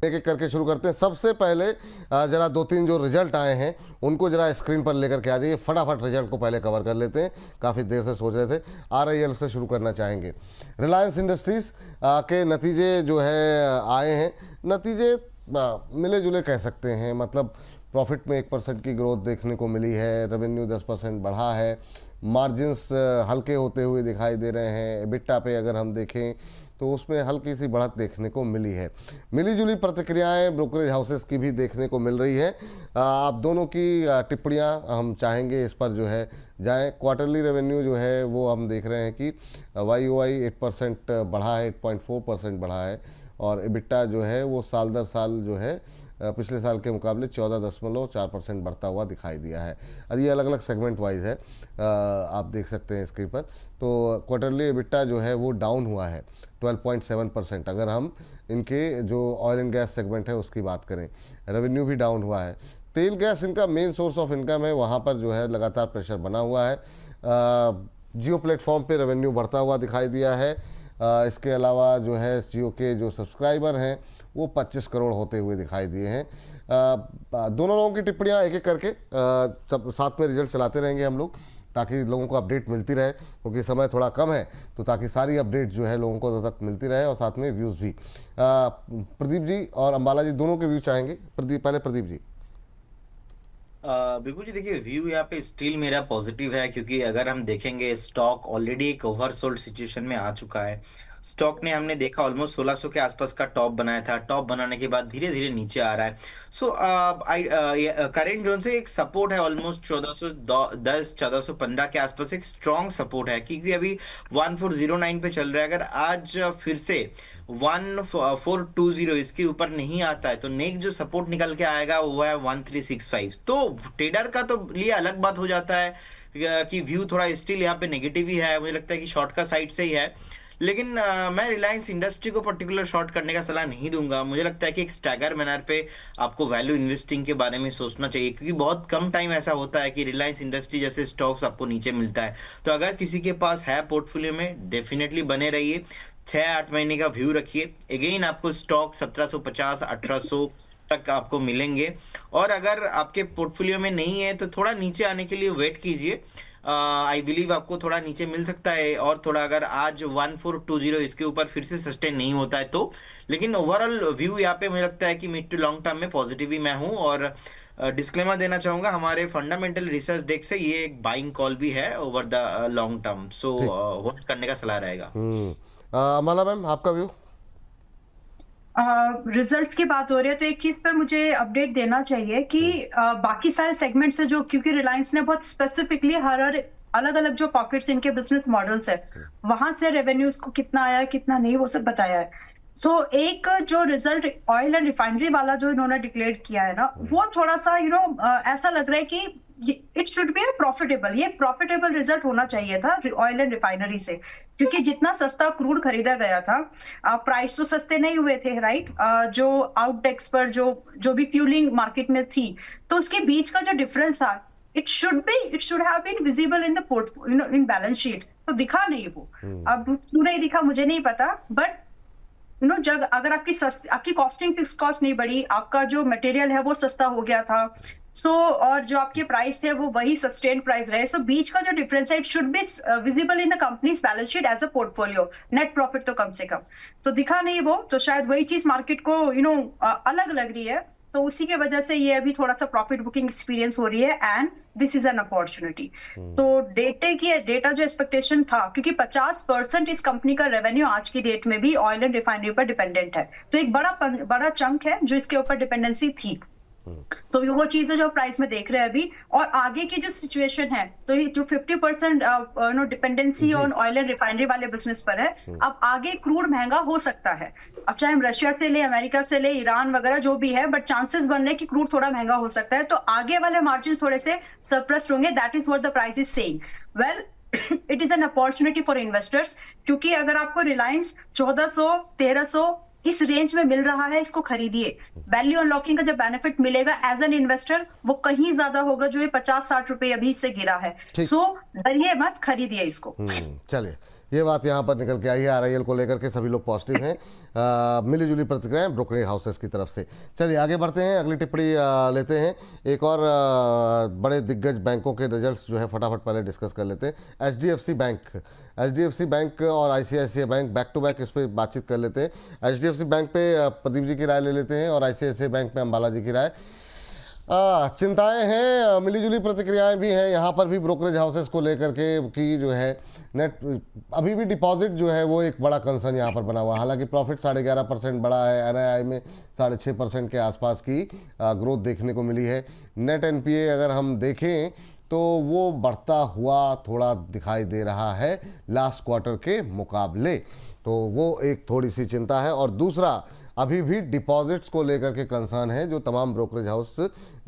एक एक करके शुरू करते हैं। सबसे पहले जरा दो तीन जो रिजल्ट आए हैं उनको जरा स्क्रीन पर लेकर के आ जाइए। फटाफट रिजल्ट को पहले कवर कर लेते हैं, काफ़ी देर से सोच रहे थे। RIL से शुरू करना चाहेंगे। रिलायंस इंडस्ट्रीज़ के नतीजे जो है आए हैं, नतीजे मिले जुले कह सकते हैं। मतलब प्रॉफिट में 1% की ग्रोथ देखने को मिली है, रेवेन्यू 10% बढ़ा है, मार्जिन्स हल्के होते हुए दिखाई दे रहे हैं। एबिटा पे अगर हम देखें तो उसमें हल्की सी बढ़त देखने को मिली है। मिली जुली प्रतिक्रियाएं ब्रोकरेज हाउसेस की भी देखने को मिल रही है। आप दोनों की टिप्पणियां हम चाहेंगे इस पर जो है जाएं। क्वार्टरली रेवेन्यू जो है वो हम देख रहे हैं कि YOY 8% बढ़ा है, 8.4% बढ़ा है, और एबिटा जो है वो साल दर साल जो है पिछले साल के मुकाबले 14.4% बढ़ता हुआ दिखाई दिया है। और ये अलग अलग सेगमेंट वाइज है, आप देख सकते हैं स्क्रीन पर। तो क्वार्टरली एबिटा जो है वो डाउन हुआ है 12.7%। अगर हम इनके जो ऑयल एंड गैस सेगमेंट है उसकी बात करें, रेवेन्यू भी डाउन हुआ है। तेल गैस इनका मेन सोर्स ऑफ इनकम है, वहाँ पर जो है लगातार प्रेशर बना हुआ है। जियो प्लेटफॉर्म पे रेवेन्यू बढ़ता हुआ दिखाई दिया है। इसके अलावा जो है जियो के जो सब्सक्राइबर हैं वो 25 करोड़ होते हुए दिखाई दिए हैं। दोनों लोगों की टिप्पणियां एक एक करके सब साथ में रिजल्ट चलाते रहेंगे हम लोग, ताकि लोगों को अपडेट मिलती रहे, क्योंकि समय थोड़ा कम है, तो ताकि सारी अपडेट जो है लोगों को तक मिलती रहे, और साथ में व्यूज़ भी। प्रदीप जी और अंबाला जी दोनों के व्यू चाहेंगे। पहले प्रदीप जी। बिल्कुल जी, देखिए व्यू यहाँ पे स्टिल मेरा पॉजिटिव है, क्योंकि अगर हम देखेंगे स्टॉक ऑलरेडी एक ओवरसोल्ड सिचुएशन में आ चुका है। स्टॉक ने हमने देखा ऑलमोस्ट 1600 के आसपास का टॉप बनाया था, टॉप बनाने के बाद धीरे धीरे नीचे आ रहा है। सो करेंट जोन से एक सपोर्ट है ऑलमोस्ट 1410 1415 के आसपास एक स्ट्रॉन्ग सपोर्ट है, क्योंकि अभी 1409 पे चल रहा है। अगर आज फिर से 1420 इसके ऊपर नहीं आता है तो नेक्स्ट जो सपोर्ट निकल के आएगा वो है 1365। तो ट्रेडर का तो लिए अलग बात हो जाता है कि व्यू थोड़ा स्टिल यहाँ पे नेगेटिव ही है, मुझे लगता है कि शॉर्ट का साइड से ही है। लेकिन मैं रिलायंस इंडस्ट्री को पर्टिकुलर शॉर्ट करने का सलाह नहीं दूंगा। मुझे लगता है कि एक स्टैगर मैनर पे आपको वैल्यू इन्वेस्टिंग के बारे में सोचना चाहिए, क्योंकि बहुत कम टाइम ऐसा होता है कि रिलायंस इंडस्ट्री जैसे स्टॉक्स आपको नीचे मिलता है। तो अगर किसी के पास है पोर्टफोलियो में, डेफिनेटली बने रहिए, 6-8 महीने का व्यू रखिए। अगेन आपको स्टॉक 1750 1800 तक आपको मिलेंगे। और अगर आपके पोर्टफोलियो में नहीं है तो थोड़ा नीचे आने के लिए वेट कीजिए। आई बिलीव आपको थोड़ा नीचे मिल सकता है, और थोड़ा अगर आज 1420 इसके ऊपर फिर से सस्टेन नहीं होता है तो। लेकिन ओवरऑल व्यू यहाँ पे मुझे लगता है कि मिड टू लॉन्ग टर्म में पॉजिटिव ही मैं हूँ। और डिस्क्लेमर देना चाहूंगा, हमारे फंडामेंटल रिसर्च डेक से ये एक बाइंग कॉल भी है ओवर द लॉन्ग टर्म। सो ठीक। होल्ड करने का सलाह रहेगा। अमाला मैम, आपका व्यू। रिजल्ट्स की बात हो रही है तो एक चीज पर मुझे अपडेट देना चाहिए कि बाकी सारे सेगमेंट से जो, क्योंकि रिलायंस ने बहुत स्पेसिफिकली हर अलग अलग जो पॉकेट्स इनके बिजनेस मॉडल्स है वहां से रेवेन्यूज को कितना आया कितना नहीं वो सब बताया है। सो एक जो रिजल्ट ऑयल एंड रिफाइनरी वाला जो इन्होंने डिक्लेयर किया है ना, वो थोड़ा सा ऐसा लग रहा है कि इट शुड बी प्रॉफिटेबल, ये प्रॉफिटेबल रिजल्ट होना चाहिए था ऑयल एंड रिफाइनरी से, क्योंकि जितना सस्ता क्रूड खरीदा गया था, प्राइस तो सस्ते नहीं हुए थे, राइट। जो आउटडेक्स पर जो भी फ्यूलिंग मार्केट में थी, तो उसके बीच का जो डिफरेंस था, it should have been visible in the portfolio, in balance sheet, तो दिखा नहीं वो। अब क्यों नहीं दिखा मुझे नहीं पता, बट जब अगर आपकी कॉस्टिंग फिक्स कॉस्ट नहीं बढ़ी, आपका जो मटेरियल है वो सस्ता हो गया था, और जो आपके प्राइस थे वो वही सस्टेन प्राइस रहे, बीच का जो डिफरेंस है it should be visible in the companies balance sheet as a portfolio. Net profit तो कम से कम तो दिखा नहीं वो, तो शायद वही चीज मार्केट को अलग लग रही है, तो उसी के वजह से ये अभी थोड़ा सा प्रॉफिट बुकिंग एक्सपीरियंस हो रही है, and this is an opportunity. तो डेटा जो एक्सपेक्टेशन था, क्योंकि 50% इस कंपनी का रेवेन्यू आज की डेट में भी ऑयल एंड रिफाइनरी पर डिपेंडेंट है, तो एक बड़ा चंक है जो इसके ऊपर डिपेंडेंसी थी। तो वो चीज है जो प्राइस में देख रहे हैं अभी, और आगे की जो सिचुएशन है, तो ये जो 50% dependency on oil and refinery वाले बिजनेस पर है, अब आगे क्रूड महंगा हो सकता है। अब चाहे हम रशिया से ले, अमेरिका से ले, ईरान वगैरह जो भी है, बट चांसेस बन रहे हैं कि क्रूड थोड़ा महंगा हो सकता है, तो आगे वाले मार्जिन थोड़े से सरप्लस होंगे। That is what the price is saying. Well, it is an opportunity for investors, क्योंकि अगर आपको रिलायंस 1400 1300 इस रेंज में मिल रहा है, इसको खरीदिए। वैल्यू अनलॉकिंग का जब बेनिफिट मिलेगा एज एन इन्वेस्टर, वो कहीं ज्यादा होगा जो ये 50-60 रुपए अभी से गिरा है। सो डरिए मत, खरीदिए इसको। चलिए, ये बात यहाँ पर निकल के आई है। आरआईएल को लेकर के सभी लोग पॉजिटिव हैं। मिलीजुली प्रतिक्रियाएं ब्रोकरेज हाउसेस की तरफ से। चलिए आगे बढ़ते हैं, अगली टिप्पणी लेते हैं। एक और बड़े दिग्गज बैंकों के रिजल्ट्स जो है फटाफट पहले डिस्कस कर लेते हैं। एचडीएफसी बैंक और ICICI bank back to back इस पर बातचीत कर लेते हैं। एचडीएफसी बैंक पे प्रदीप जी की राय ले लेते हैं और आईसीआईसीआई बैंक पे अंबाला जी की राय। चिंताएं हैं, मिलीजुली प्रतिक्रियाएं भी हैं यहाँ पर भी ब्रोकरेज हाउसेस को लेकर के कि जो है नेट अभी भी डिपॉजिट जो है वो एक बड़ा कंसर्न यहाँ पर बना हुआ। हालांकि प्रॉफिट 11.5% बढ़ा है, एनआईआई में 6.5% के आसपास की ग्रोथ देखने को मिली है। नेट एनपीए अगर हम देखें तो वो बढ़ता हुआ थोड़ा दिखाई दे रहा है लास्ट क्वार्टर के मुकाबले, तो वो एक थोड़ी सी चिंता है। और दूसरा, अभी भी डिपॉजिट्स को लेकर के कंसर्न है जो तमाम ब्रोकरेज हाउस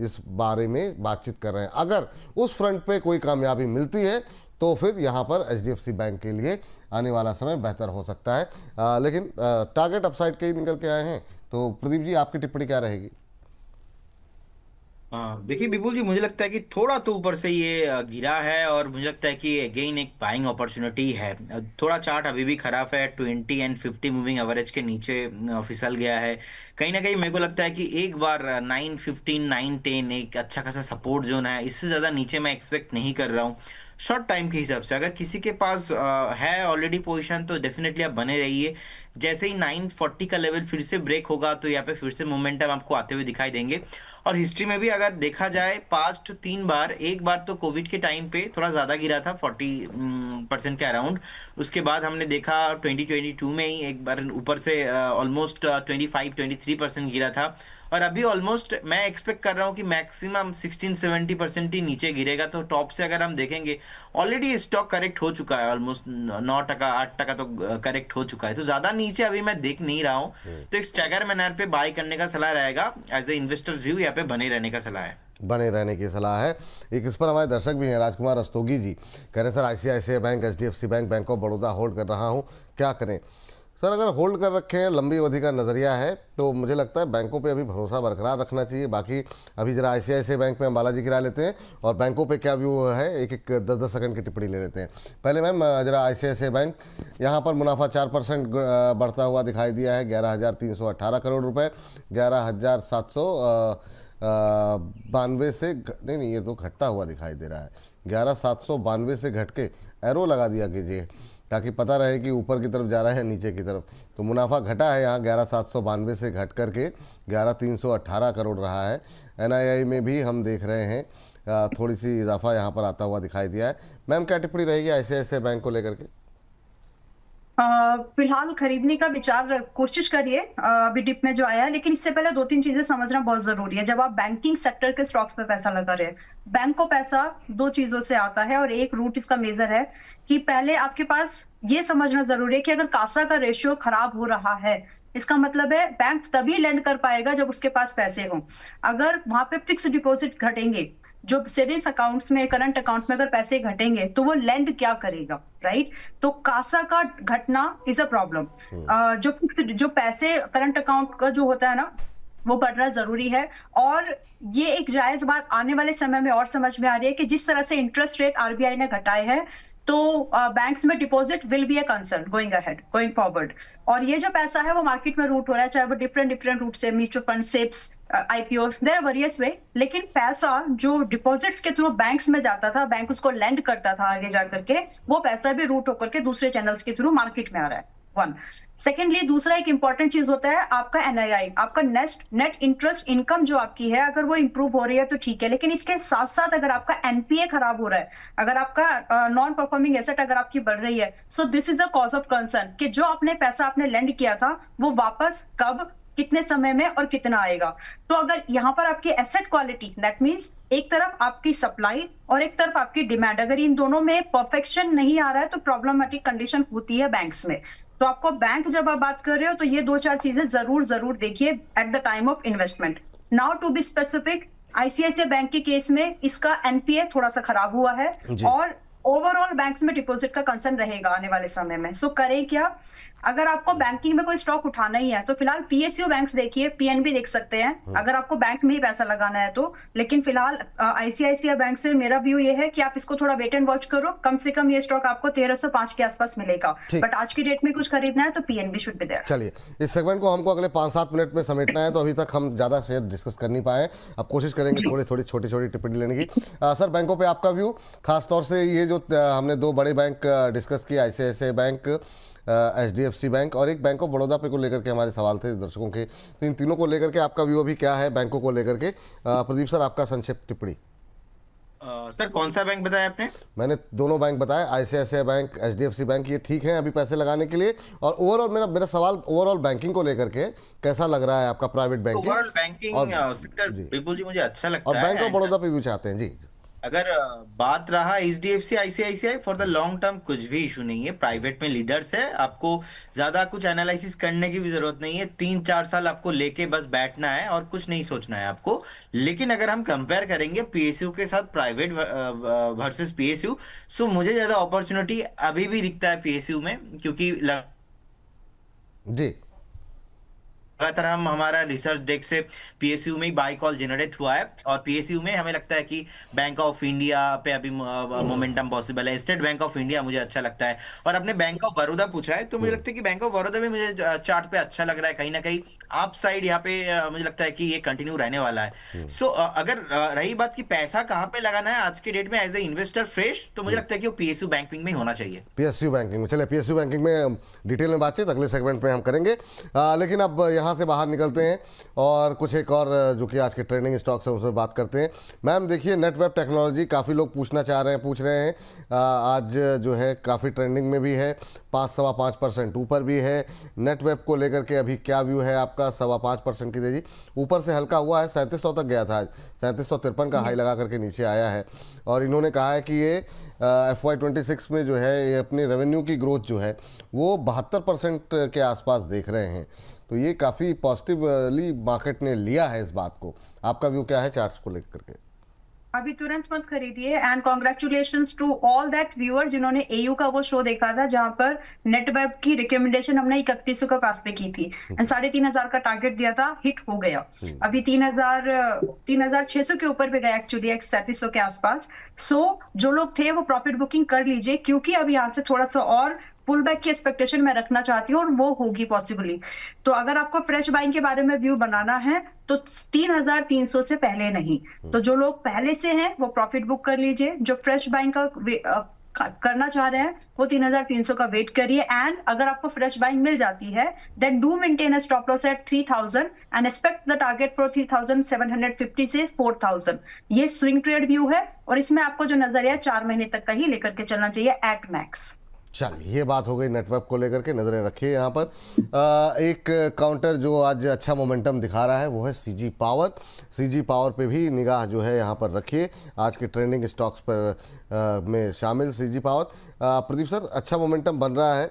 इस बारे में बातचीत कर रहे हैं। अगर उस फ्रंट पे कोई कामयाबी मिलती है तो फिर यहाँ पर एचडीएफसी बैंक के लिए आने वाला समय बेहतर हो सकता है। लेकिन टारगेट अपसाइड के ही निकल के आए हैं। तो प्रदीप जी, आपकी टिप्पणी क्या रहेगी? देखिए विपुल जी, मुझे लगता है कि थोड़ा तो ऊपर से ये गिरा है और मुझे लगता है कि अगेन एक बाइंग अपॉर्चुनिटी है। थोड़ा चार्ट अभी भी खराब है, 20 एंड 50 मूविंग एवरेज के नीचे फिसल गया है। कहीं ना कहीं मेरे को लगता है कि एक बार 915 910 एक अच्छा खासा सपोर्ट जोन है। इससे ज़्यादा नीचे मैं एक्सपेक्ट नहीं कर रहा हूँ शॉर्ट टाइम के हिसाब से। अगर किसी के पास है ऑलरेडी पोजीशन तो डेफिनेटली आप बने रहिए। जैसे ही 940 का लेवल फिर से ब्रेक होगा तो यहाँ पे फिर से मोमेंटम आपको आते हुए दिखाई देंगे। और हिस्ट्री में भी अगर देखा जाए पास्ट 3 बार, एक बार तो कोविड के टाइम पे थोड़ा ज़्यादा गिरा था 40% के अराउंड। उसके बाद हमने देखा 2022 में ही एक बार ऊपर से ऑलमोस्ट 25-23% गिरा था। और अभी ऑलमोस्ट मैं एक्सपेक्ट कर रहा हूँ कि मैक्सिमम 16-70% ही नीचे गिरेगा। तो टॉप से अगर हम देखेंगे ऑलरेडी स्टॉक करेक्ट हो चुका है, ऑलमोस्ट 9% 8% तो करेक्ट हो चुका है। तो ज़्यादा नीचे अभी मैं देख नहीं रहा हूँ। तो एक स्टैगर मैनर पे बाय करने का सलाह रहेगा। एज ए इन्वेस्टर व्यू यहाँ पे बने रहने का सलाह है। बने रहने की सलाह है। एक इस पर हमारे दर्शक भी हैं, राजकुमार रस्तोगी जी कह रहे sir ICICI bank, HDFC bank, bank of Baroda hold कर रहा हूँ, क्या करें? सर अगर होल्ड कर रखे हैं, लंबी अवधि का नज़रिया है तो मुझे लगता है बैंकों पे अभी भरोसा बरकरार रखना चाहिए। बाकी अभी जरा आईसीआईसीआई बैंक में अंबाला जी की राय लेते हैं और बैंकों पे क्या व्यू है, एक 10-10 सेकंड की टिप्पणी ले लेते हैं। पहले मैम जरा आईसीआईसीआई बैंक, यहाँ पर मुनाफा 4% बढ़ता हुआ दिखाई दिया है, 11,318 करोड़ रुपये, 11,792 से नहीं, ये तो घटता हुआ दिखाई दे रहा है। 11,792 से घट के एरो लगा दिया कीजिए ताकि पता रहे कि ऊपर की तरफ जा रहा है नीचे की तरफ। तो मुनाफा घटा है यहाँ 11,792 से घट करके 11,318 करोड़ रहा है। एनआईआई में भी हम देख रहे हैं थोड़ी सी इजाफा यहाँ पर आता हुआ दिखाई दिया है। मैम क्या टिप्पणी रहेगी आईसीआईसीआई बैंक को लेकर के? फिलहाल खरीदने का विचार कोशिश करिए अभी डिप में जो आया है, लेकिन इससे पहले 2-3 चीजें समझना बहुत जरूरी है। जब आप बैंकिंग सेक्टर के स्टॉक्स पे पैसा लगा रहे हैं, बैंक को पैसा 2 चीजों से आता है और एक रूट इसका मेजर है कि पहले आपके पास ये समझना जरूरी है कि अगर कासा का रेशियो खराब हो रहा है, इसका मतलब है बैंक तभी लेंड कर पाएगा जब उसके पास पैसे हों। अगर वहां पे फिक्स डिपॉजिट घटेंगे, जो सेविंग्स अकाउंट्स में, करंट अकाउंट में अगर पैसे घटेंगे तो वो लेंड क्या करेगा, राइट? तो कासा का घटना इज अ प्रॉब्लम। जो फिक्स्ड जो पैसे करंट अकाउंट का जो होता है ना, वो बढ़ना जरूरी है। और ये एक जायज बात आने वाले समय में और समझ में आ रही है कि जिस तरह से इंटरेस्ट रेट आरबीआई ने घटाए हैं तो बैंक्स में deposit will be a concern going ahead, going forward. और ये जो पैसा है वो मार्केट में रूट हो रहा है, चाहे वो डिफरेंट रूट से, म्यूचुअल फंड, सेप्स, IPO, there are various way. लेकिन पैसा जो डिपॉजिट्स के थ्रू बैंक्स में जाता था, बैंक उसको लेंड करता था आगे जाकर के, वो पैसा भी रूट होकर के दूसरे चैनल्स के थ्रू मार्केट में आ रहा है। 1 सेकेंडली, दूसरा एक इंपॉर्टेंट चीज होता है आपका एनआईआई, आपका नेट इंटरेस्ट इनकम जो आपकी है, अगर वो इंप्रूव हो रही है तो ठीक है। लेकिन इसके साथ साथ अगर आपका एनपीए खराब हो रहा है, अगर आपका नॉन परफॉर्मिंग एसेट अगर आपकी बढ़ रही है, so this is a cause of concern कि जो आपने पैसा आपने लेंड किया था वो वापस कब, कितने समय में और कितना आएगा। तो अगर यहाँ पर आपकी एसेट क्वालिटी, दैट मींस एक तरफ आपकी सप्लाई और एक तरफ आपकी डिमांड, अगर इन दोनों में परफेक्शन नहीं आ रहा है तो प्रॉब्लमेटिक कंडीशन होती है बैंक्स में। तो आपको बैंक जब आप बात कर रहे हो तो ये 2-4 चीजें जरूर देखिए at the time of investment. Now to be specific, ICICI bank के केस में इसका एनपीए थोड़ा सा खराब हुआ है और ओवरऑल बैंक्स में डिपॉजिट का कंसर्न रहेगा आने वाले समय में। सो करें क्या? अगर आपको बैंकिंग में कोई स्टॉक उठाना ही है तो फिलहाल पीएसयू बैंक्स देखिए, पीएनबी देख सकते हैं अगर आपको बैंक में ही पैसा लगाना है तो। लेकिन फिलहाल आईसीआईसीआई बैंक से मेरा व्यू ये है कि आप इसको थोड़ा वेट एंड वॉच करो, कम से कम ये स्टॉक आपको 1305 के आसपास मिलेगा। बट आज की डेट में कुछ खरीदना है तो पीएनबी शुड बी देयर। चलिए, इस सेगमेंट को हमको अगले 5-7 मिनट में समेटना है, तो अभी तक हम ज़्यादा शेयर डिस्कस कर नहीं पाए। अब कोशिश करेंगे थोड़ी थोड़ी छोटी छोटी टिप्पणी लेने की। सर, बैंकों पे आपका व्यू, खासतौर से ये जो हमने 2 बड़े बैंक डिस्कस किए, आईसीआईसीआई बैंक, एचडीएफसी बैंक और एक बैंक ऑफ बड़ौदा पे को लेकर के हमारे सवाल थे दर्शकों के, तो इन तीनों को लेकर के आपका व्यू अभी क्या है बैंकों को लेकर के? प्रदीप सर, आपका संक्षिप्त टिप्पणी। सर कौन सा बैंक बताया आपने? मैंने दोनों बैंक बताया, आईसीआईसीआई बैंक, एचडीएफसी बैंक, ये ठीक है अभी पैसे लगाने के लिए? और ओवरऑल मेरा सवाल ओवरऑल बैंकिंग को लेकर के कैसा लग रहा है आपका private banking? Overall banking sector बिल्कुल जी मुझे अच्छा लगता और है। बैंक ऑफ बड़ौदा पे व्यू चाहते हैं जी। अगर बात रहा HDFC ICICI, for the long term कुछ भी इशू नहीं है, प्राइवेट में लीडर्स है, आपको ज्यादा कुछ एनालिसिस करने की भी जरूरत नहीं है, 3-4 साल आपको लेके बस बैठना है और कुछ नहीं सोचना है आपको। लेकिन अगर हम कंपेयर करेंगे पीएसयू के साथ, प्राइवेट वर्सेस पीएसयू, सो मुझे ज्यादा अपॉर्चुनिटी अभी भी दिखता है पीएसयू में, क्योंकि जी, लगातार हम हमारा रिसर्च डेस्क से पीएसयू में ही बाई कॉल जनरेट हुआ है, और पीएसयू में हमें लगता है कि बैंक ऑफ इंडिया पे अभी मोमेंटम पॉसिबल है, स्टेट बैंक ऑफ इंडिया मुझे अच्छा लगता है, और अपने बैंक ऑफ बड़ौदा पूछा है तो मुझे लगता है कि बैंक ऑफ बड़ौदा में मुझे चार्ट पे अच्छा लग रहा है, कहीं ना कहीं आप साइड यहाँ पे मुझे लगता है कि ये कंटिन्यू रहने वाला है। सो अगर रही बात कि पैसा कहाँ पे लगाना है आज के डेट में एज ए इन्वेस्टर फ्रेश, तो मुझे लगता है कि वो पीएसयू बैंकिंग में ही होना चाहिए। पीएसयू बैंकिंग में। चलिए, पीएसयू बैंकिंग में डिटेल में बातचीत अगले सेगमेंट में हम करेंगे। लेकिन अब यहाँ से बाहर निकलते हैं और कुछ एक और जो कि आज के ट्रेंडिंग स्टॉक्स हैं उनसे बात करते हैं। मैम देखिए, नेटवेब टेक्नोलॉजी काफ़ी लोग पूछ रहे हैं, आज जो है काफ़ी ट्रेंडिंग में भी है, 5-5.25% ऊपर भी है। नेटवेब को लेकर के अभी क्या व्यू है आपका? 5.25% की तेजी, ऊपर से हल्का हुआ है, 3700 तक गया था, आज 3753 का हाई लगा करके नीचे आया है। और इन्होंने कहा है कि ये FY26 में जो है ये अपनी रेवेन्यू की ग्रोथ जो है वो 72% के आसपास देख रहे हैं, तो ये काफ़ी पॉजिटिवली मार्केट ने लिया है इस बात को। आपका व्यू क्या है चार्ट्स को लेकर के? अभी तुरंत मत खरीदिए, and congratulations to all that viewer जिन्होंने एयू का वो शो देखा था जहां पर नेटवेब की रिकमेंडेशन हमने 3100 के पास पे की थी एंड 3500 का टारगेट दिया था, हिट हो गया। अभी 3600 के ऊपर पे गया एक्चुअली, 3700 के आसपास। सो जो लोग थे वो प्रॉफिट बुकिंग कर लीजिए, क्योंकि अब यहाँ से थोड़ा सा और पुल बैक की एक्सपेक्टेशन मैं रखना चाहती हूँ और वो होगी पॉसिबली। तो अगर आपको फ्रेश बाइंग के बारे में व्यू बनाना है तो 3300 से पहले नहीं। तो जो लोग पहले से हैं वो प्रॉफिट बुक कर लीजिए, जो फ्रेश बाइंग का करना चाह रहे हैं वो 3300 का वेट करिए, एंड अगर आपको फ्रेश बाइंग मिल जाती है then do maintain a stop loss at 3000 and expect the target for 3750 से 4000। ये स्विंग ट्रेड व्यू है और इसमें आपको जो नजर है 4 महीने तक का ही लेकर के चलना चाहिए एट मैक्स। चलिए, ये बात हो गई नेटवर्क को लेकर के, नज़रें रखिए यहाँ पर। एक काउंटर जो आज अच्छा मोमेंटम दिखा रहा है वो है सीजी पावर। सीजी पावर पे भी निगाह जो है यहाँ पर रखिए, आज के ट्रेंडिंग स्टॉक्स पर में शामिल सीजी पावर। प्रदीप सर, अच्छा मोमेंटम बन रहा है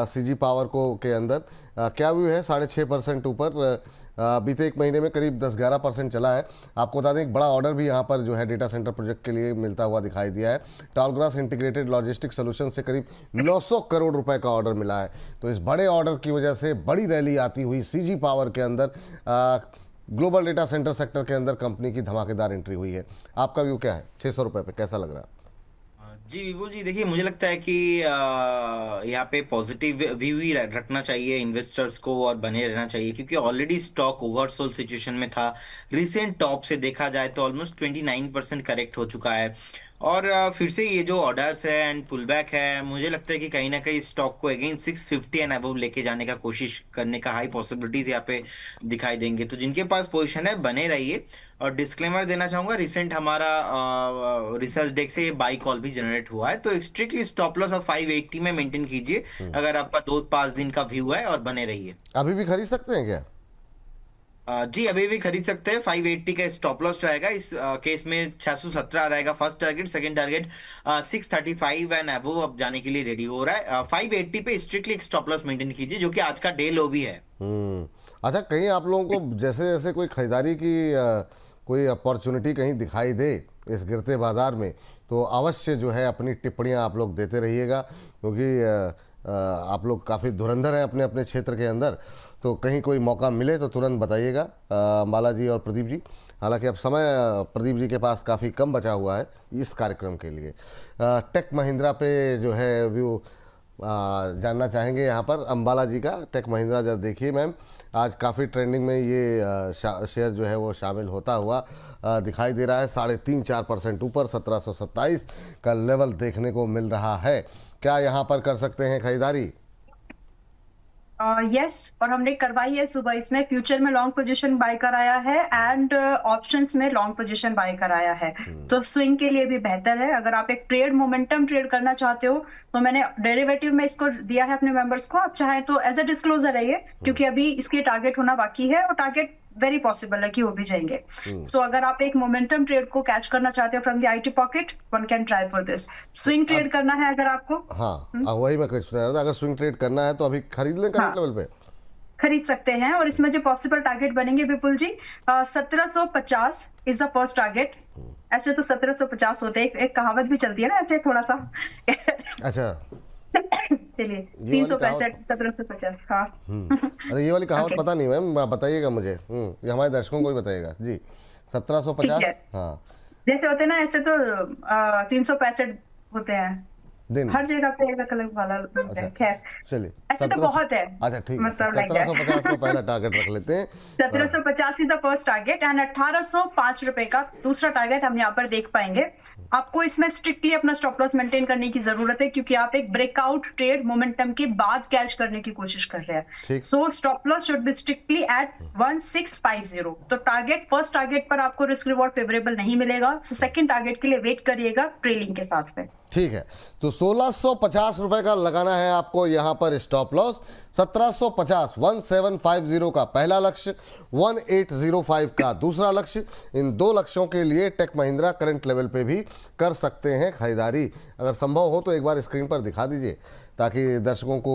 सीजी पावर को के अंदर, क्या व्यू है? 6.5% ऊपर, बीते एक महीने में करीब 10-11% चला है। आपको बता दें एक बड़ा ऑर्डर भी यहाँ पर जो है डेटा सेंटर प्रोजेक्ट के लिए मिलता हुआ दिखाई दिया है। टॉलग्रास इंटीग्रेटेड लॉजिस्टिक सोल्यूशन से करीब 900 करोड़ रुपए का ऑर्डर मिला है, तो इस बड़े ऑर्डर की वजह से बड़ी रैली आती हुई सीजी पावर के अंदर, ग्लोबल डेटा सेंटर सेक्टर के अंदर कंपनी की धमाकेदार एंट्री हुई है। आपका व्यू क्या है? 600 रुपये पे कैसा लग रहा है? जी विपुल जी, देखिए मुझे लगता है कि यहाँ पे पॉजिटिव व्यू ही रखना चाहिए इन्वेस्टर्स को और बने रहना चाहिए, क्योंकि ऑलरेडी स्टॉक ओवरसोल्ड सिचुएशन में था। रिसेंट टॉप से देखा जाए तो ऑलमोस्ट 29% करेक्ट हो चुका है, और फिर से ये जो ऑर्डर्स है एंड पुल बैक है, मुझे लगता है कि कहीं ना कहीं स्टॉक को अगेन 650 एंड अबव लेके जाने का कोशिश करने का हाई पॉसिबिलिटीज यहाँ पे दिखाई देंगे। तो जिनके पास पोजीशन है बने रहिए, और डिस्क्लेमर देना चाहूंगा, रिसेंट हमारा रिसर्च डेक से ये बाई कॉल भी जनरेट हुआ है, तो स्ट्रिक्टली स्टॉप लॉस ऑफ 580 में मेंटेन कीजिए अगर आपका 2-5 दिन का व्यू है, और बने रहिए। अभी भी खरीद सकते हैं क्या? जी अभी भी खरीद सकते हैं। 580 का स्टॉप लॉस रहेगा इस केस में, 617 रहेगा first target, second target 635 and above अब जाने के लिए रेडी हो रहा है। 580 पे स्ट्रिक्टली एक स्टॉप लॉस मेंटेन कीजिए, जो कि आज का डे लो भी है। अच्छा, कहीं आप लोगों को जैसे जैसे कोई खरीदारी की कोई अपॉर्चुनिटी कहीं दिखाई दे इस गिरते बाजार में, तो अवश्य जो है अपनी टिप्पणियां आप लोग देते रहिएगा, क्योंकि आप लोग काफ़ी धुरंधर हैं अपने अपने क्षेत्र के अंदर, तो कहीं कोई मौका मिले तो तुरंत बताइएगा अंबाला जी और प्रदीप जी। हालांकि अब समय प्रदीप जी के पास काफ़ी कम बचा हुआ है इस कार्यक्रम के लिए। टेक महिंद्रा पे जो है व्यू जानना चाहेंगे यहाँ पर अंबाला जी का। टेक महिंद्रा जब देखिए मैम, आज काफ़ी ट्रेंडिंग में ये शेयर जो है वो शामिल होता हुआ दिखाई दे रहा है। 3.5-4% ऊपर 1727 का लेवल देखने को मिल रहा है। क्या यहाँ पर कर सकते हैं खरीदारी? यस, और हमने करवाई है सुबह। इसमें फ्यूचर में लॉन्ग पोजीशन बाय कराया है एंड ऑप्शंस में लॉन्ग पोजीशन बाय कराया है, तो स्विंग के लिए भी बेहतर है। अगर आप एक ट्रेड मोमेंटम ट्रेड करना चाहते हो तो मैंने डेरिवेटिव में इसको दिया है अपने मेंबर्स को। आप चाहें तो एज अ डिस्क्लोजर है ये, क्योंकि अभी इसके टारगेट होना बाकी है और टारगेट वेरी पॉसिबल है कि हो भी जाएंगे। सो अगर आप एक मोमेंटम ट्रेड को कैच करना चाहते हो from the IT pocket, one can try for this. Swing trade करना है अगर आपको, हाँ वही मैं कुछ सुना रहा था, अगर स्विंग ट्रेड करना है तो अभी खरीद लें करंट लेवल पे, खरीद सकते हैं। और इसमें जो पॉसिबल टारगेट बनेंगे विपुल जी, 1750 इज द फर्स्ट टारगेट। ऐसे तो 1750 होते हैं, एक कहावत भी चलती है ना ऐसे थोड़ा सा। अच्छा चलिए 365 1750। हाँ अरे ये वाली कहावत पता नहीं मैम, बताइएगा मुझे। ये हमारे दर्शकों को भी बताइएगा जी। 1750 हाँ जैसे होते हैं ना, ऐसे तो 365 होते हैं दिन, हर जगह पे एक अलग वाला। खैर चलिए ऐसे तो बहुत है। अच्छा ठीक है, मतलब 1750 को पहला टारगेट रख लेते हैं। 1750 is the first target and 1805 रुपए का दूसरा टारगेट हम यहाँ पर देख पाएंगे। आपको इसमें स्ट्रिक्टली अपना स्टॉप लॉस मेंटेन करने की जरूरत है, क्योंकि आप एक ब्रेकआउट ट्रेड मोमेंटम के बाद कैच करने की कोशिश कर रहे हैं। So stop loss should be strictly at 1650। तो टारगेट, फर्स्ट टारगेट पर आपको रिस्क रिवॉर्ड फेवरेबल नहीं मिलेगा, सो सेकंड टारगेट के लिए वेट करिएगा ट्रेलिंग के साथ में। ठीक है, तो 1650 रुपए का लगाना है आपको यहाँ पर स्टॉप लॉस। 1750 1750 का पहला लक्ष्य, 1805 का दूसरा लक्ष्य। इन दो लक्ष्यों के लिए टेक महिंद्रा करंट लेवल पे भी कर सकते हैं खरीदारी। अगर संभव हो तो एक बार स्क्रीन पर दिखा दीजिए ताकि दर्शकों को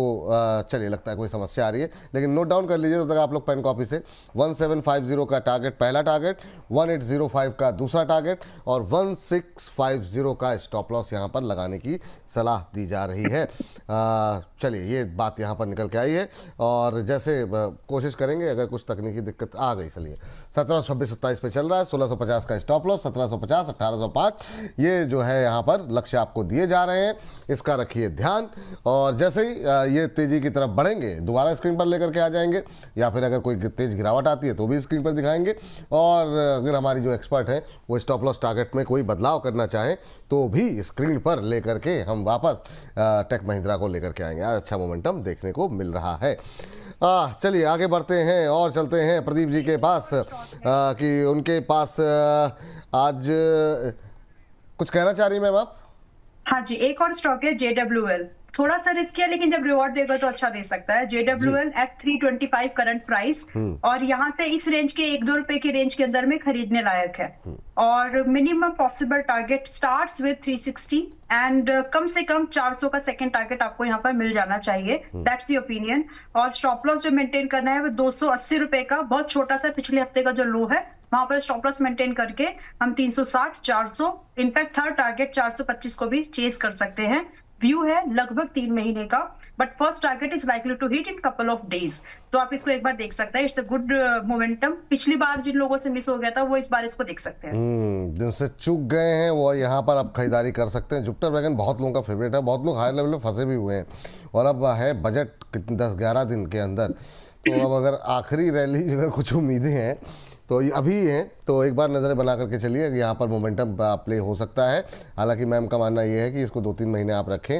चलिए लगता है कोई समस्या आ रही है, लेकिन नोट डाउन कर लीजिए तब तक आप लोग पेन कॉपी से। 1750 का टारगेट पहला टारगेट, 1805 का दूसरा टारगेट और 1650 का स्टॉप लॉस यहाँ पर लगाने की सलाह दी जा रही है। चलिए ये बात यहाँ पर निकल के आई है और जैसे कोशिश करेंगे, अगर कुछ तकनीकी दिक्कत आ गई। चलिए 17, 26, 27 पे चल रहा है। 1650 का स्टॉप लॉस, 1750, 1805 ये जो है यहाँ पर लक्ष्य आपको दिए जा रहे हैं, इसका रखिए ध्यान। और जैसे ही ये तेज़ी की तरफ बढ़ेंगे दोबारा स्क्रीन पर लेकर के आ जाएंगे, या फिर अगर कोई तेज गिरावट आती है तो भी स्क्रीन पर दिखाएंगे। और अगर हमारी जो एक्सपर्ट हैं वो स्टॉप लॉस टारगेट में कोई बदलाव करना चाहें तो भी स्क्रीन पर लेकर के हम वापस टेक महिंद्रा को लेकर के आएंगे। आज अच्छा मोमेंटम देखने को मिल रहा है। चलिए आगे बढ़ते हैं और चलते हैं प्रदीप जी के पास कि उनके पास आज कुछ कहना चाह रही मैम आप? हाँ जी, एक और स्टॉक है JWL। थोड़ा सा रिस्की है लेकिन जब रिवॉर्ड देगा तो अच्छा दे सकता है। JWL एट 325 करंट प्राइस, और यहाँ से इस रेंज के 1-2 रुपए की रेंज के अंदर में खरीदने लायक है। और minimum possible target starts with 360 and come से कम 400 का सेकंड टारगेट आपको यहाँ पर मिल जाना चाहिए। That's the opinion. और स्टॉप लॉस जो मेंटेन करना है वो 280 रुपए का, बहुत छोटा सा पिछले हफ्ते का जो लो है वहां पर स्टॉप लॉस मेंटेन करके हम 360, 400, इनफैक्ट थर्ड टारगेट 425 को भी चेस कर सकते हैं। व्यू है लगभग 3 महीने का, but first target is likely to hit in couple of days. तो आप इसको एक बार देख सकते हैं। It's a good momentum. पिछली बार जिन लोगों से मिस हो गया था वो इस बार इसको देख सकते हैं। जिनसे चूक गए हैं वो यहाँ पर अब खरीदारी कर सकते हैं। जुपिटर वैगन बहुत लोगों का फेवरेट है, बहुत लोग हायर लेवल में फंसे भी हुए हैं और अब है बजट 10-11 दिन के अंदर। तो अब अगर आखिरी रैली अगर कुछ उम्मीदें हैं तो अभी हैं, तो एक बार नज़रें बना करके चलिए, यहाँ पर मोमेंटम प्ले हो सकता है। हालांकि मैम का मानना ये है कि इसको 2-3 महीने आप रखें,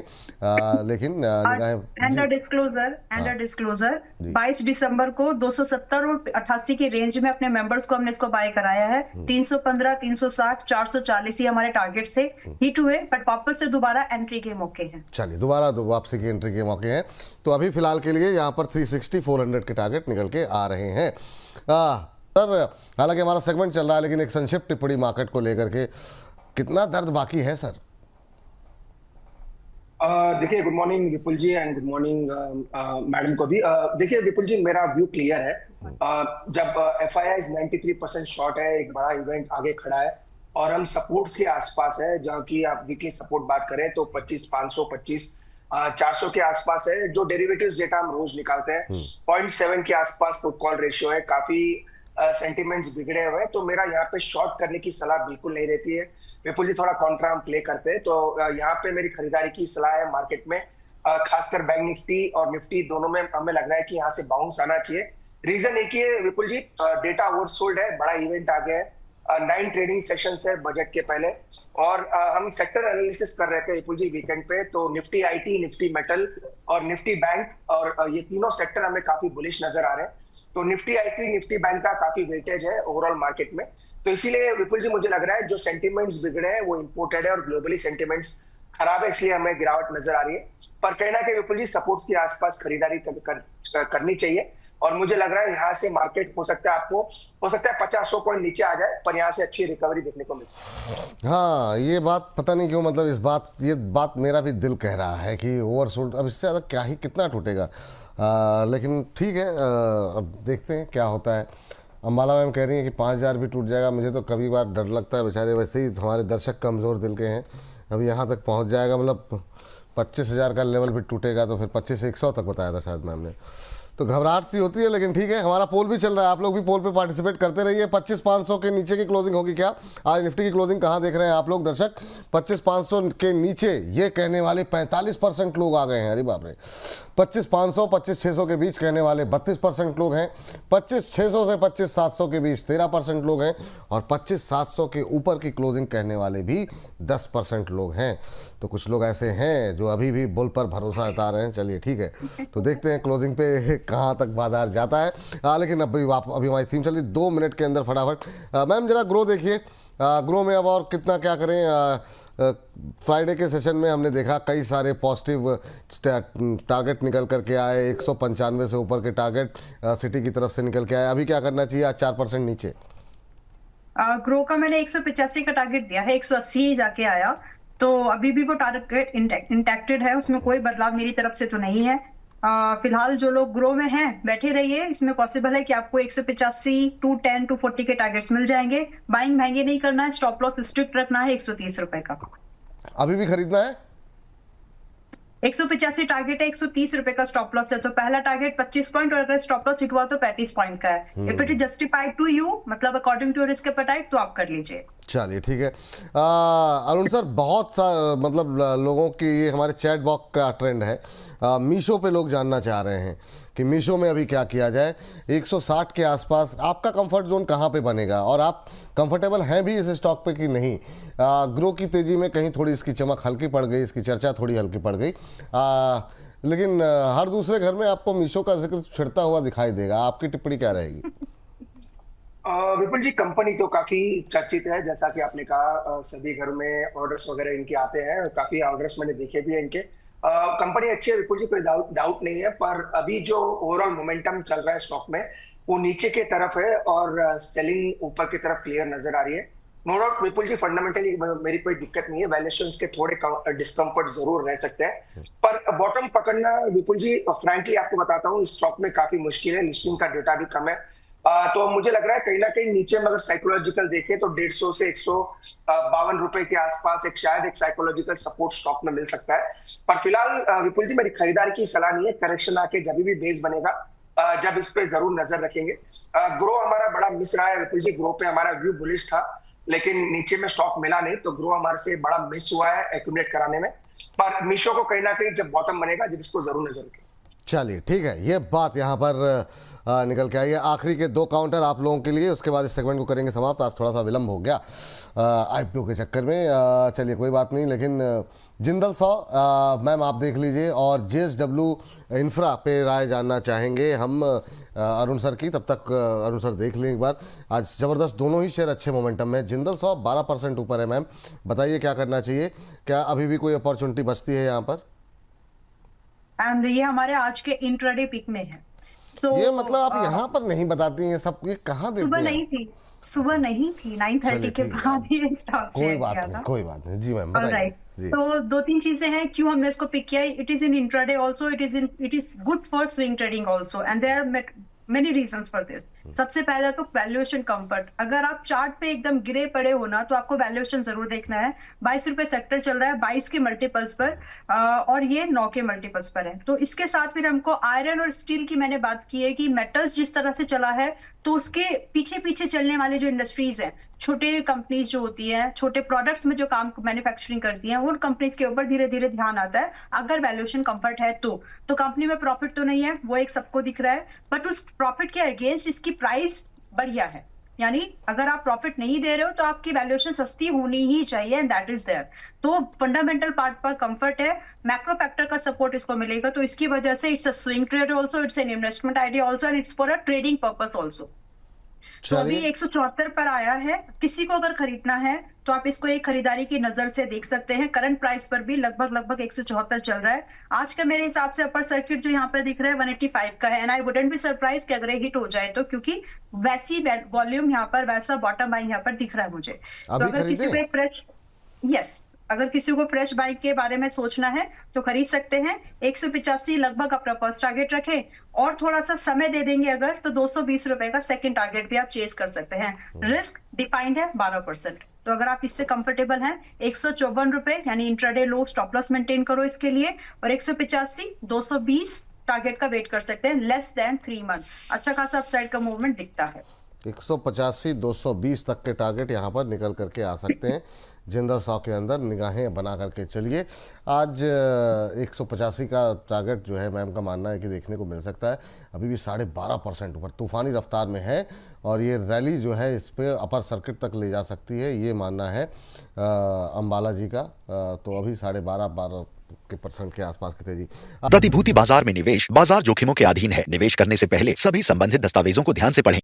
लेकिन एंड डिस्क्लोजर 22 दिसंबर को 270 और 88 की रेंज में अपने मेंबर्स को हमने इसको बाय कराया है। 315, 360, 440 ही हमारे टारगेट्स थे। हिट हुए बट वापस से दोबारा एंट्री के मौके हैं। चलिए दोबारा वापसी की एंट्री के मौके हैं। तो अभी फिलहाल के लिए यहाँ पर 360, 400 के टारगेट निकल के आ रहे हैं। सर हालांकि हमारा सेगमेंट चल रहा है, लेकिन एक संक्षिप्त टिप्पणी मार्केट को लेकर के, कितना दर्द बाकी है सर? देखिए, good morning Vipul ji and good morning madam को भी। देखिए विपुल जी, मेरा व्यू क्लियर है। जब FII 93% शॉर्ट है, एक बड़ा इवेंट आगे खड़ा है और हम सपोर्ट के आसपास है, जहाँ की आप वीकली सपोर्ट बात करें तो 25,525 400 के आसपास है। जो डेरिवेटिव्स डेटा हम रोज निकालते हैं 0.7 के आसपास पुट कॉल रेशियो है। काफी सेंटिमेंट्स बिगड़े हुए हैं, तो मेरा यहाँ पे शॉर्ट करने की सलाह बिल्कुल नहीं रहती है। विपुल जी, थोड़ा कॉन्ट्रा हम प्ले करते हैं, तो यहाँ पे मेरी खरीदारी की सलाह है मार्केट में। खासकर बैंक निफ्टी और निफ्टी दोनों में हमें लग रहा है कि यहाँ से बाउंस आना चाहिए। रीजन एक ही है विपुल जी, डेटा ओवरसोल्ड है, बड़ा इवेंट आ गया है, 9 ट्रेडिंग सेशंस है बजट के पहले, और हम सेक्टर एनालिसिस कर रहे थे विपुल जी वीकेंड पे, तो निफ्टी आईटी, निफ्टी मेटल और निफ्टी बैंक, और ये तीनों सेक्टर हमें काफी बुलिश नजर आ रहे हैं। तो निफ्टी आईटी, निफ्टी बैंक का काफी वेटेज है ओवरऑल मार्केट में। तो इसीलिए विपुल जी मुझे लग रहा है जो सेंटिमेंट्स बिगड़े हैं वो इंपोर्टेड है और ग्लोबली सेंटिमेंट्स खराब है, इसलिए हमें गिरावट नजर आ रही है। पर कहना कि विपुल जी सपोर्ट्स के आसपास खरीदारी करनी चाहिए, और मुझे लग रहा है यहाँ से मार्केट हो सकता है 50-100 पॉइंट नीचे आ जाए, पर यहाँ से अच्छी रिकवरी देखने को मिल सकती है। हाँ, ये बात पता नहीं क्यों, मतलब ये बात मेरा भी दिल कह रहा है कि ओवरसोल्ड, अब इससे ज़्यादा क्या ही कितना टूटेगा। लेकिन ठीक है, अब देखते हैं क्या होता है। अम्बाला मैम कह रही हैं कि 5000 भी टूट जाएगा। मुझे तो कभी बार डर लगता है, बेचारे वैसे ही हमारे दर्शक कमज़ोर दिल के हैं। अभी यहाँ तक पहुँच जाएगा, मतलब 25,000 का लेवल भी टूटेगा तो फिर 25 से 100 तक बताया था शायद मैम ने। तो घबराहट सी होती है, लेकिन ठीक है। हमारा पोल भी चल रहा है, आप लोग भी पोल पे पार्टिसिपेट करते रहिए। 25,500 के नीचे की क्लोजिंग होगी क्या? आज निफ्टी की क्लोजिंग कहाँ देख रहे हैं आप लोग दर्शक? 25,500 के नीचे ये कहने वाले 45% लोग आ गए हैं। अरे बाप रे, 25,500 25,600 के बीच कहने वाले 32% लोग हैं। 25,600 से 25,700 के बीच 13% लोग हैं, और 25,700 के ऊपर की क्लोजिंग कहने वाले भी 10% लोग हैं। तो कुछ लोग ऐसे हैं जो अभी भी बुल पर भरोसा जता रहे हैं। चलिए ठीक है, तो देखते हैं क्लोजिंग पे कहाँ तक बाजार जाता है। लेकिन अभी हमारी थीम चली 2 मिनट के अंदर फटाफट। मैम जरा ग्रो देखिए, ग्रो में अब और कितना क्या करें? फ्राइडे के सेशन में हमने देखा कई सारे पॉजिटिव टारगेट निकल करके आए, 195 से ऊपर के टारगेट सिटी की तरफ से निकल के आए। अभी क्या करना चाहिए? आज 4% नीचे। ग्रो का मैंने 185 का टारगेट दिया है, 180 जाके आया, तो अभी भी वो टारगेट इंटैक्टेड है, उसमें कोई बदलाव मेरी तरफ से तो नहीं है। फिलहाल जो लोग ग्रो में हैं बैठे रहिए, इसमें पॉसिबल है कि आपको 185, 210, 240 के टारगेट्स मिल जाएंगे। बाइंग महंगे नहीं करना है, स्टॉप लॉस स्ट्रिक्ट रखना है 130 रुपए का। अभी भी खरीदना है? 185 टारगेट है, 130 रुपए का स्टॉप लॉस है, तो पहला टारगेट 25 पॉइंट, और अगर स्टॉप लॉस हिट हुआ तो 35 पॉइंट का है। If it is justified to you, मतलब अकॉर्डिंग टू रिस्क एपेटाइट, तो आप कर लीजिए। चलिए ठीक है। अरुण सर, बहुत सा मतलब लोगों की ये हमारे चैट बॉक्स का ट्रेंड है, मीशो पे लोग जानना चाह रहे हैं कि मीशो में अभी क्या किया जाए। 160 के आसपास आपका कंफर्ट जोन कहाँ पे बनेगा, और आप कंफर्टेबल हैं भी इस स्टॉक पे कि नहीं? ग्रो की तेज़ी में कहीं थोड़ी इसकी चमक हल्की पड़ गई, इसकी चर्चा थोड़ी हल्की पड़ गई, लेकिन हर दूसरे घर में आपको मीशो का जिक्र छिड़ता हुआ दिखाई देगा। आपकी टिप्पणी क्या रहेगी? विपुल जी, कंपनी तो काफी चर्चित है, जैसा कि आपने कहा, सभी घर में ऑर्डर्स वगैरह इनके आते हैं, काफी ऑर्डर्स मैंने देखे भी हैं इनके। कंपनी अच्छी है विपुल जी, कोई डाउट नहीं है, पर अभी जो ओवरऑल मोमेंटम चल रहा है स्टॉक में वो नीचे की तरफ है, और सेलिंग ऊपर की तरफ क्लियर नजर आ रही है। नो डाउट विपुल जी, फंडामेंटली मेरी कोई दिक्कत नहीं है, वैल्यूएशंस के थोड़े डिस्कम्फर्ट जरूर रह सकते हैं, पर बॉटम पकड़ना विपुल जी फ्रैंकली आपको बताता हूँ इस स्टॉक में काफी मुश्किल है। लिस्टिंग का डेटा भी कम है, तो मुझे लग रहा है कहीं ना कहीं नीचे में अगर साइकोलॉजिकल देखें तो 150 से 152 रुपए के आसपास शायद एक साइकोलॉजिकल सपोर्ट स्टॉक में मिल सकता है। पर फिलहाल विपुल जी मेरी खरीदारी की सलाह नहीं है, करेक्शन आके जब भी बेस बनेगा जब इस पे जरूर नजर रखेंगे। ग्रो हमारा बड़ा मिस रहा है विपुल जी, ग्रो पे हमारा व्यू बुलिश था, लेकिन नीचे में स्टॉक मिला नहीं, तो ग्रो हमारे से बड़ा मिस हुआ है एक्यूमुलेट कराने में। पर मीशो को कहीं ना कहीं जब बॉटम बनेगा जब इसको जरूर नजर रखें। चलिए ठीक है, ये बात यहाँ पर निकल के आई है। आखिरी के 2 काउंटर आप लोगों के लिए, उसके बाद इस सेगमेंट को करेंगे समाप्त। आज थोड़ा सा विलंब हो गया IPO के चक्कर में, चलिए कोई बात नहीं। लेकिन जिंदल 100 मैम आप देख लीजिए, और JSW इंफ्रा पे राय जानना चाहेंगे हम अरुण सर की। तब तक अरुण सर देख लें एक बार। आज ज़बरदस्त दोनों ही शेयर अच्छे मोमेंटम में। जिंदल 100 12% ऊपर है। मैम बताइए क्या करना चाहिए, क्या अभी भी कोई अपॉर्चुनिटी बचती है यहाँ पर? एंड ये हमारे आज के इंट्राडे पिक में है। ये मतलब आप यहाँ पर नहीं बताती हैं सब, ये कहाँ देखते हैं? सुबह नहीं थी 9:30 के बाद ये स्टॉक शेयर किया था। कोई बात नहीं जी मैम, बताइए। तो 2-3 चीजें हैं क्यों हमने इसको पिक किया। It is in intraday also, it is good for swing trading also, and there are many reasons for this. सबसे पहला तो वैल्यूएशन कंफर्ट, अगर आप चार्ट पे एकदम गिरे पड़े हो ना तो आपको वैल्यूएशन जरूर देखना है। 22 रुपए सेक्टर चल रहा है 22 के मल्टीपल्स पर, और ये 9 के मल्टीपल्स पर है। तो इसके साथ फिर हमको आयरन और स्टील की मैंने बात की है कि मेटल्स जिस तरह से चला है तो उसके पीछे पीछे चलने वाले जो इंडस्ट्रीज हैं, छोटे कंपनीज जो होती है, छोटे प्रोडक्ट्स में जो काम मैन्युफैक्चरिंग करती हैं, उन कंपनीज के ऊपर धीरे धीरे ध्यान आता है अगर वैल्यूएशन कंफर्ट है तो कंपनी में प्रॉफिट तो नहीं है, वो एक सबको दिख रहा है, बट उस प्रॉफिट के अगेंस्ट इसकी प्राइस बढ़िया है। यानी अगर आप प्रॉफिट नहीं दे रहे हो तो आपकी वैल्यूएशन सस्ती होनी ही चाहिए, एंड दैट इज देयर। तो फंडामेंटल पार्ट पर कंफर्ट है, मैक्रो फैक्टर का सपोर्ट इसको मिलेगा, तो इसकी वजह से it's a swing trade also, it's an investment idea also, and it's for a trading purpose also. तो अभी चलिए 174 पर आया है, किसी को अगर खरीदना है तो आप इसको एक खरीदारी की नजर से देख सकते हैं। करंट प्राइस पर भी लगभग 174 चल रहा है आज का। मेरे हिसाब से अपर सर्किट जो यहाँ पे दिख रहा है 185 का है, and I wouldn't be surprise कि अगर ये हिट हो जाए तो, क्योंकि वैसी वॉल्यूम यहाँ पर, वैसा बॉटम लाइन यहाँ पर दिख रहा है मुझे। तो अभी अगर किसी को खरीदें? एक फ्रेश, यस, अगर किसी को फ्रेश बाइक के बारे में सोचना है तो खरीद सकते हैं। 185 लगभग अपना फर्स्ट टारगेट रखें, और थोड़ा सा समय दे देंगे अगर तो 220 रुपए का सेकंड टारगेट भी आप चेस कर सकते हैं। रिस्क डिफाइंड है 12%, तो अगर आप इससे कंफर्टेबल हैं 154 रुपए यानी इंट्राडे लो स्टॉप लॉस मेंटेन करो इसके लिए, और 185 220 टारगेट का वेट कर सकते हैं लेस देन 3 मंथ। अच्छा खासा अपसाइड का मूवमेंट दिखता है। 185 220 तक के टारगेट यहाँ पर निकल करके आ सकते हैं। जिंदल 100 के अंदर निगाहें बना करके चलिए। आज 185 का टारगेट जो है मैम का मानना है कि देखने को मिल सकता है। अभी भी 12.5% ऊपर तूफानी रफ्तार में है, और ये रैली जो है इस पे अपर सर्किट तक ले जा सकती है, ये मानना है अंबाला जी का। तो अभी 12.5% के आसपास की तेजी। प्रतिभूति बाजार में निवेश बाजार जोखिमों के अधीन है। निवेश करने से पहले सभी संबंधित दस्तावेजों को ध्यान से पढ़ें।